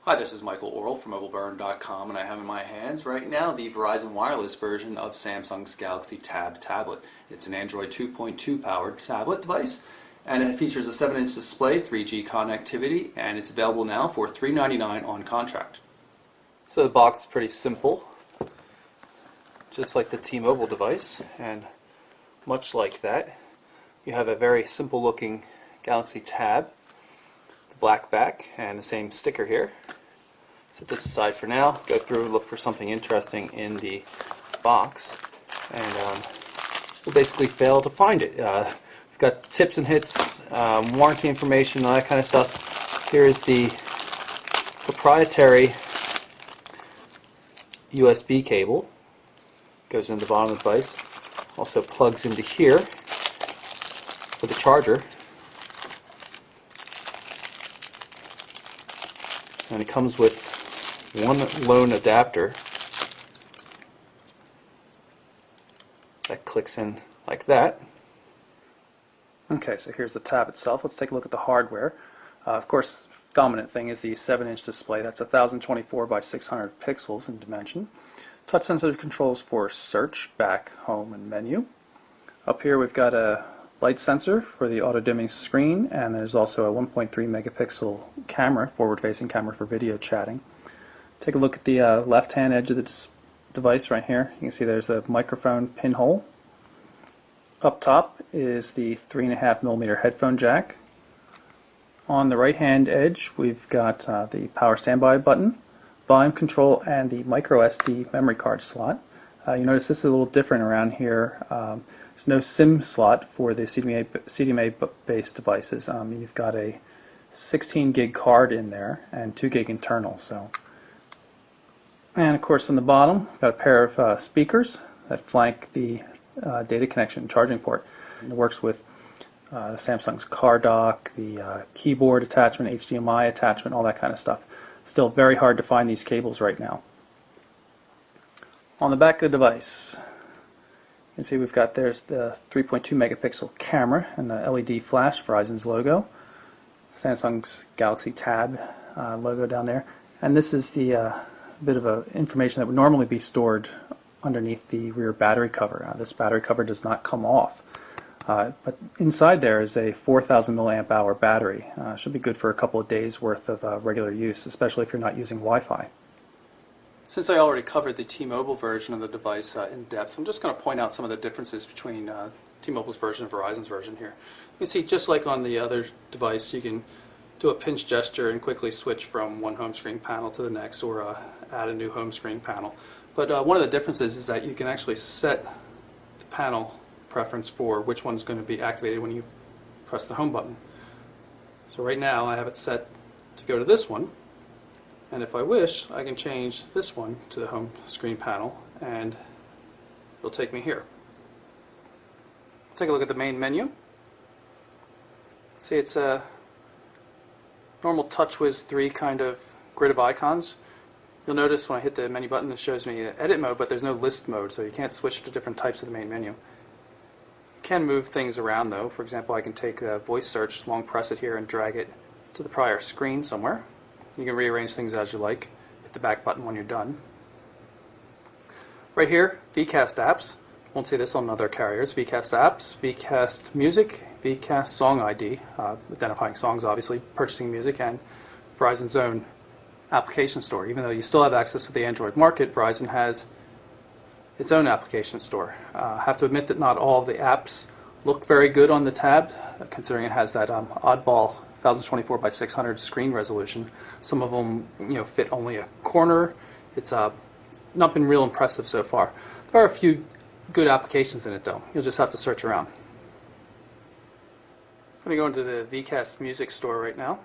Hi, this is Michael Orrell from MobileBurn.com, and I have in my hands right now the Verizon Wireless version of Samsung's Galaxy Tab tablet. It's an Android 2.2 powered tablet device, and it features a 7-inch display, 3G connectivity, and it's available now for $399 on contract. So the box is pretty simple, just like the T-Mobile device, and much like that, you have a very simple looking Galaxy Tab, the black back, and the same sticker here. Set this aside for now, go through and look for something interesting in the box, and we'll basically fail to find it. We've got tips and hits, warranty information, all that kind of stuff. Here is the proprietary USB cable. Goes into the bottom of the device. Also plugs into here for the charger. And it comes with one lone adapter that clicks in like that. Okay, so here's the tab itself. Let's take a look at the hardware. Of course, dominant thing is the 7-inch display. That's 1024 by 600 pixels in dimension. Touch sensitive controls for search, back, home, and menu. Up here we've got a light sensor for the auto dimming screen, and there's also a 1.3 megapixel camera, forward-facing camera for video chatting. Take a look at the left-hand edge of the device right here. You can see there's the microphone pinhole. Up top is the 3.5mm headphone jack. On the right-hand edge, we've got the power standby button, volume control, and the micro SD memory card slot. You notice this is a little different around here. There's no SIM slot for the CDMA-based devices. You've got a 16 gig card in there and 2 gig internal. And of course on the bottom, we've got a pair of speakers that flank the data connection charging port. And it works with Samsung's car dock, the keyboard attachment, HDMI attachment, all that kind of stuff. Still very hard to find these cables right now. On the back of the device, you can see we've got there's the 3.2 megapixel camera and the LED flash, Verizon's logo, Samsung's Galaxy Tab logo down there, and this is the bit of information that would normally be stored underneath the rear battery cover. This battery cover does not come off, but inside there is a 4,000 milliamp hour battery. Should be good for a couple of days worth of regular use, especially if you're not using Wi-Fi. Since I already covered the T-Mobile version of the device in depth, I'm just going to point out some of the differences between T-Mobile's version and Verizon's version here. You can see, just like on the other device, you can do a pinch gesture and quickly switch from one home screen panel to the next, or add a new home screen panel. But one of the differences is that you can actually set the panel preference for which one's going to be activated when you press the home button. So right now I have it set to go to this one. And if I wish, I can change this one to the home screen panel, and it'll take me here. Take a look at the main menu. See, it's a normal TouchWiz 3 kind of grid of icons. You'll notice when I hit the menu button, it shows me edit mode, but there's no list mode, so you can't switch to different types of the main menu. You can move things around, though. For example, I can take the voice search, long press it here, and drag it to the prior screen somewhere. You can rearrange things as you like. Hit the back button when you're done. Right here, VCast apps. Won't see this on other carriers. VCast apps, VCast music, VCast song ID, identifying songs obviously, purchasing music, and Verizon's own application store. Even though you still have access to the Android market, Verizon has its own application store. I have to admit that not all of the apps look very good on the Tab, considering it has that oddball 1024 by 600 screen resolution. Some of them, fit only a corner. It's not been real impressive so far. There are a few good applications in it, though. You'll just have to search around. Let me go into the VCast music store right now.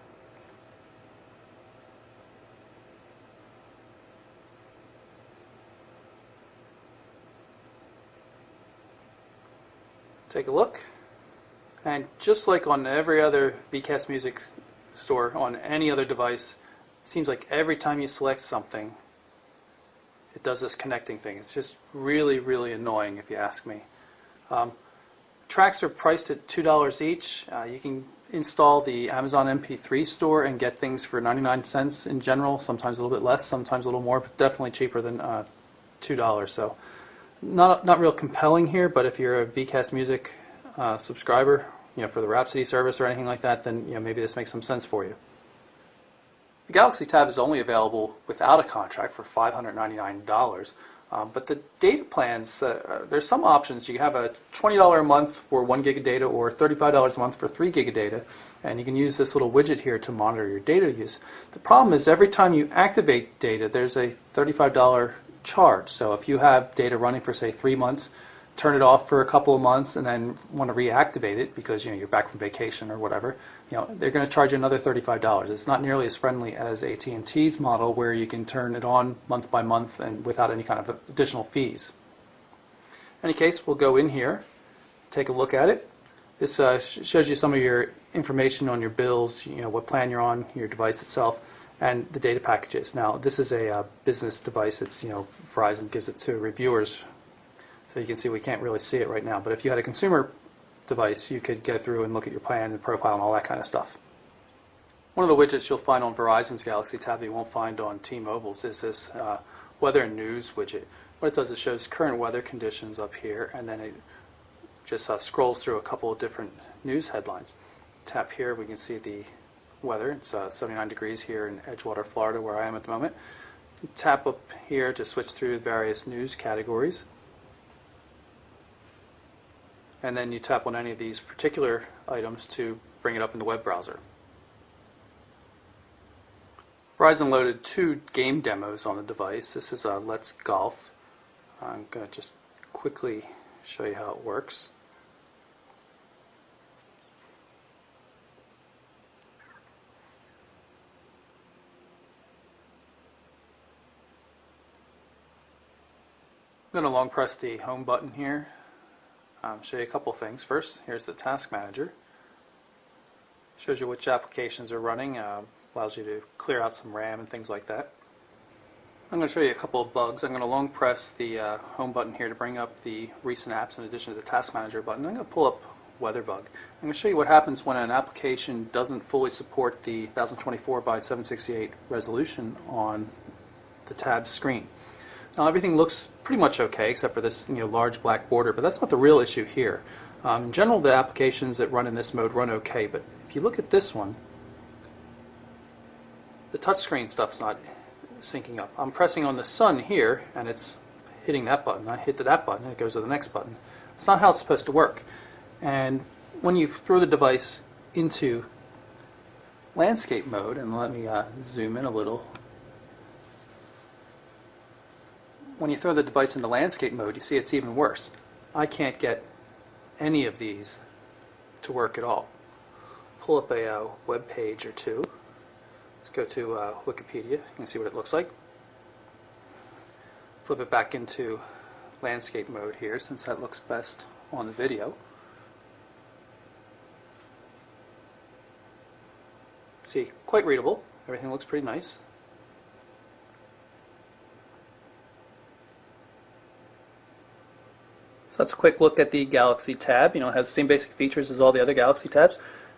Take a look. And just like on every other VCast music store on any other device, it seems like every time you select something, it does this connecting thing. It's just really, really annoying if you ask me. Tracks are priced at $2 each. You can install the Amazon MP3 store and get things for 99 cents in general, sometimes a little bit less, sometimes a little more, but definitely cheaper than $2. So not real compelling here, but if you're a VCast Music subscriber, for the Rhapsody service or anything like that, then maybe this makes some sense for you. The Galaxy Tab is only available without a contract for $599. But the data plans, there's some options. You have a $20 a month for 1 gig of data or $35 a month for 3 gig of data, and you can use this little widget here to monitor your data use. The problem is every time you activate data, there's a $35 charge. So if you have data running for, say, 3 months, turn it off for a couple of months and then want to reactivate it because you're back from vacation or whatever, they're going to charge you another $35. It's not nearly as friendly as AT&T's model where you can turn it on month by month and without any kind of additional fees. In any case, we'll go in here, take a look at it. This shows you some of your information on your bills, what plan you're on, your device itself, and the data packages. Now, this is a business device. It's Verizon gives it to reviewers. So you can see we can't really see it right now, but if you had a consumer device, you could go through and look at your plan and profile and all that kind of stuff. One of the widgets you'll find on Verizon's Galaxy Tab that you won't find on T-Mobile's is this weather and news widget. What it does is shows current weather conditions up here, and then it just scrolls through a couple of different news headlines. Tap here, we can see the weather. It's 79 degrees here in Edgewater, Florida, where I am at the moment. Tap up here to switch through various news categories. And then you tap on any of these particular items to bring it up in the web browser. Verizon loaded 2 game demos on the device. This is Let's Golf. I'm going to just quickly show you how it works. I'm going to long press the home button here. Show you a couple things. First, here's the Task Manager. Shows you which applications are running, allows you to clear out some RAM and things like that. I'm going to show you a couple of bugs. I'm going to long press the home button here to bring up the recent apps in addition to the Task Manager button. I'm going to pull up WeatherBug. I'm going to show you what happens when an application doesn't fully support the 1024 by 768 resolution on the tab screen. Now everything looks pretty much okay except for this large black border, but that's not the real issue here. In general, the applications that run in this mode run okay, but if you look at this one, the touchscreen stuff's not syncing up. I'm pressing on the sun here and it's hitting that button. I hit that button and it goes to the next button. It's not how it's supposed to work. And when you throw the device into landscape mode, and let me zoom in a little. When you throw the device into landscape mode, you see it's even worse. I can't get any of these to work at all. Pull up a web page or two. Let's go to Wikipedia. You can see what it looks like. Flip it back into landscape mode here since that looks best on the video. See, quite readable. Everything looks pretty nice. So that's a quick look at the Galaxy Tab. It has the same basic features as all the other Galaxy Tabs.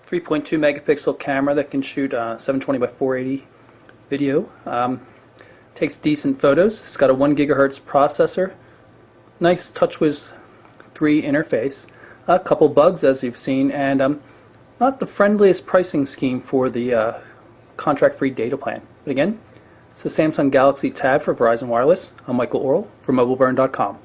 3.2 megapixel camera that can shoot 720 by 480 video. Takes decent photos. It's got a 1 gigahertz processor. Nice TouchWiz 3 interface. A couple bugs as you've seen, and not the friendliest pricing scheme for the contract-free data plan. But again, it's the Samsung Galaxy Tab for Verizon Wireless. I'm Michael Orrell for MobileBurn.com.